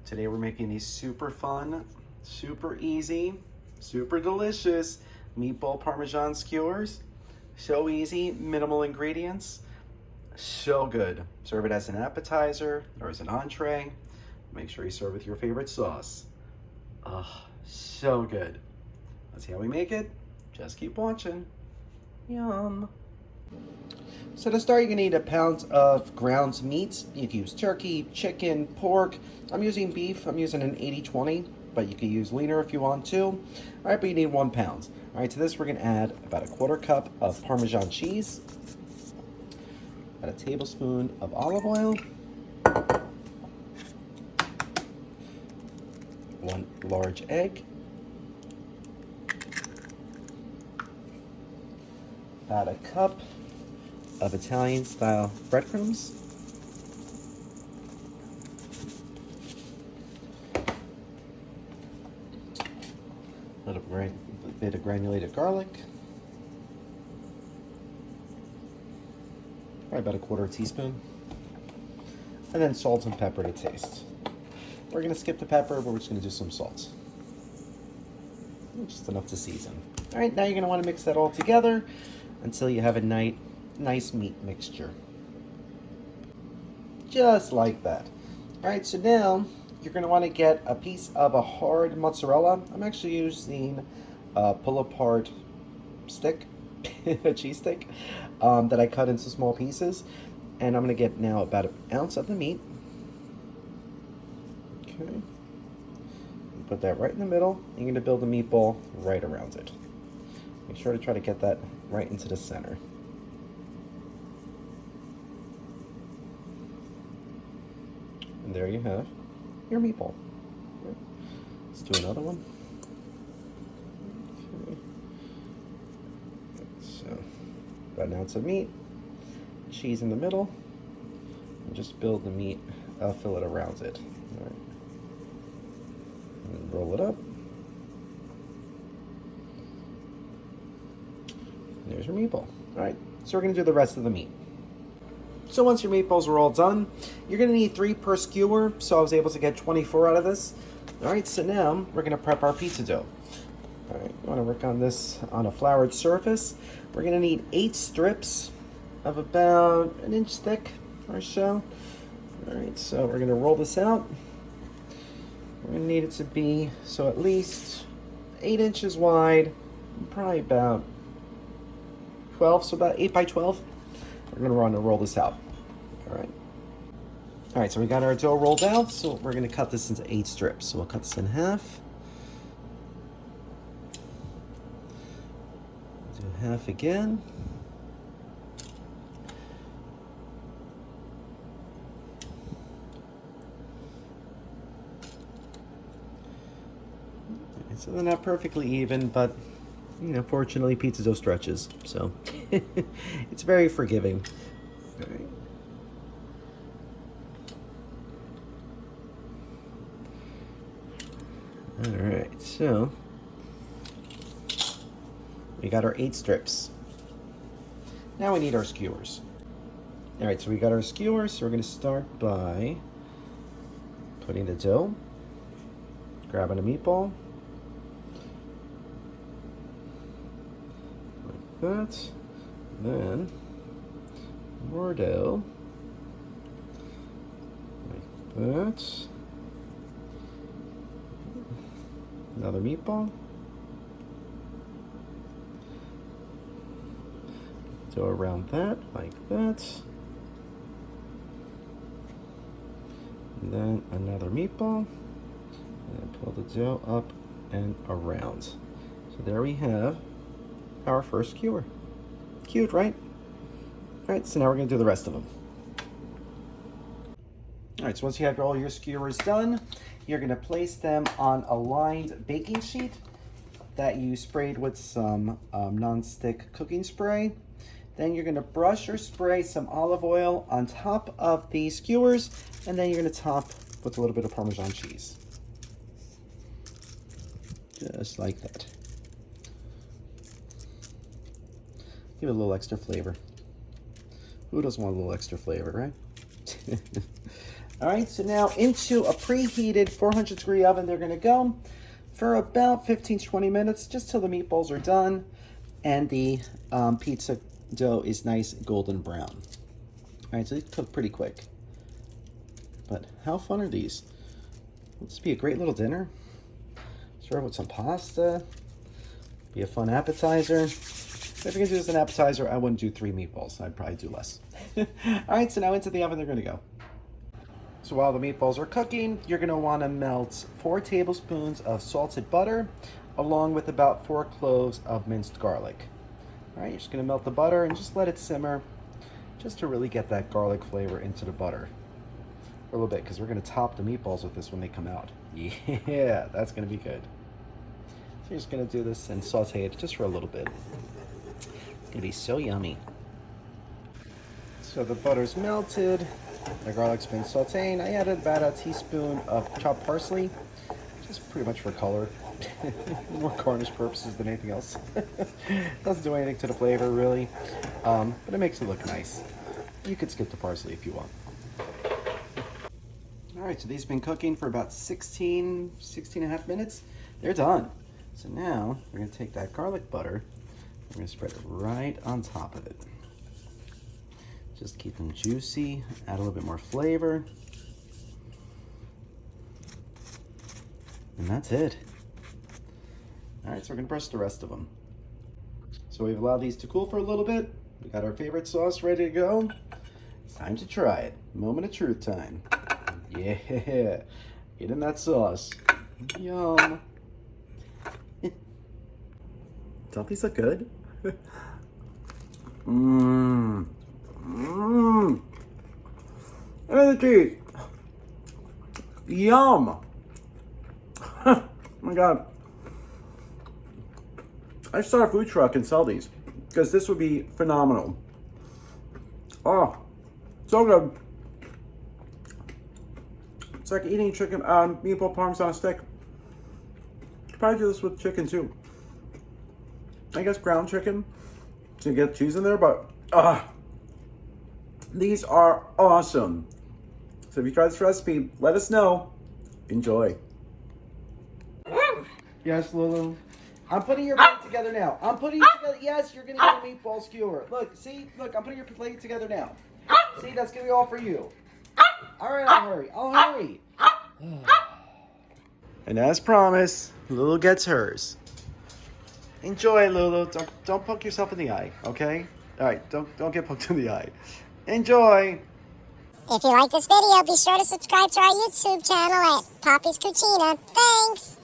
Today we're making these super fun, super easy, super delicious meatball Parmesan skewers. So easy, minimal ingredients, so good. Serve it as an appetizer or as an entree. Make sure you serve with your favorite sauce. Oh, so good. Let's see how we make it. Just keep watching. Yum. So to start, you're gonna need a pound of ground meat. You can use turkey, chicken, pork. I'm using beef. I'm using an 80-20, but you can use leaner if you want to. All right, but you need 1 pound. All right, to this we're gonna add about 1/4 cup of Parmesan cheese, about 1 tablespoon of olive oil, 1 large egg, about 1 cup of Italian style breadcrumbs, a little bit of granulated garlic, probably about 1/4 teaspoon, and then salt and pepper to taste. We're gonna skip the pepper, but we're just gonna do some salt. Just enough to season. All right, now you're gonna wanna mix that all together until you have a nice meat mixture. Just like that. All right, so now you're gonna wanna get a piece of a hard mozzarella. I'm actually using a pull-apart stick, a cheese stick, that I cut into small pieces. And I'm gonna get now about 1 ounce of the meat. Okay. Put that right in the middle. You're gonna build a meatball right around it. Make sure to try to get that right into the center. And there you have your meatball. Okay. Let's do another one. Okay. So, about 1 ounce of meat, cheese in the middle, and just build the meat, fill it around it. All right. And roll it up. And there's your meatball. All right, so we're gonna do the rest of the meat. So once your meatballs are all done, you're gonna need 3 per skewer, so I was able to get 24 out of this. All right, so now we're gonna prep our pizza dough. All right, you wanna work on this on a floured surface. We're gonna need 8 strips of about 1 inch thick or so. All right, so we're gonna roll this out. We're gonna need it to be, so at least 8 inches wide, probably about 12, so about 8 by 12. We're gonna want to roll this out. All right. All right, so we got our dough rolled out, so we're gonna cut this into 8 strips. So we'll cut this in half. Do half again. So they're not perfectly even, but you know, fortunately pizza dough stretches, so it's very forgiving. All right. All right, so we got our 8 strips. Now we need our skewers. All right, so we got our skewers, so we're gonna start by putting the dough, grabbing a meatball, that, then more dough, like that, another meatball, dough around that, like that, and then another meatball, and pull the dough up and around. So there we have our first skewer. Cute, right? All right, so now we're gonna do the rest of them. All right, so once you have all your skewers done, you're gonna place them on a lined baking sheet that you sprayed with some non-stick cooking spray. Then you're gonna brush or spray some olive oil on top of the skewers, and then you're gonna top with a little bit of Parmesan cheese. Just like that. Give it a little extra flavor. Who doesn't want a little extra flavor, right? All right, so now into a preheated 400-degree oven they're gonna go for about 15 to 20 minutes, just till the meatballs are done and the pizza dough is nice golden brown. All right, so these cook pretty quick. But how fun are these? Will this be a great little dinner? Serve with some pasta. Be a fun appetizer. If you're gonna do this as an appetizer, I wouldn't do 3 meatballs. I'd probably do less. All right, so now into the oven they're gonna go. So while the meatballs are cooking, you're gonna wanna melt 4 tablespoons of salted butter, along with about 4 cloves of minced garlic. All right, you're just gonna melt the butter and just let it simmer, just to really get that garlic flavor into the butter. For a little bit, because we're gonna top the meatballs with this when they come out. Yeah, that's gonna be good. So you're just gonna do this and saute it just for a little bit. It's gonna be so yummy. So the butter's melted, the garlic's been sauteing. I added about a teaspoon of chopped parsley, just pretty much for color. More garnish purposes than anything else. Doesn't do anything to the flavor really, but it makes it look nice. You could skip the parsley if you want. All right, so these have been cooking for about 16 and a half minutes. They're done. So now we're gonna take that garlic butter, we're gonna spread it right on top of it. Just keep them juicy, add a little bit more flavor. And that's it. All right, so we're gonna brush the rest of them. So we've allowed these to cool for a little bit. We got our favorite sauce ready to go. Time to try it. Moment of truth time. Yeah, get in that sauce. Yum. Don't these look good? Mmm. Mmm. And the cheese. Yum. Oh my God. I should start a food truck and sell these, because this would be phenomenal. Oh, so good. It's like eating chicken, meatball parmesan on a stick. Probably do this with chicken too. I guess ground chicken to get cheese in there, but these are awesome. So if you try this recipe, let us know. Enjoy. Yes, Lulu. I'm putting your plate together now. I'm putting it together. Yes, you're gonna get a meatball skewer. Look, see? Look, I'm putting your plate together now. See, that's gonna be all for you. All right, I'll hurry. I'll hurry. And as promised, Lulu gets hers. Enjoy, Lulu. Don't poke yourself in the eye, okay? All right, don't get poked in the eye. Enjoy. If you like this video, be sure to subscribe to our YouTube channel at Poppy's Cucina. Thanks.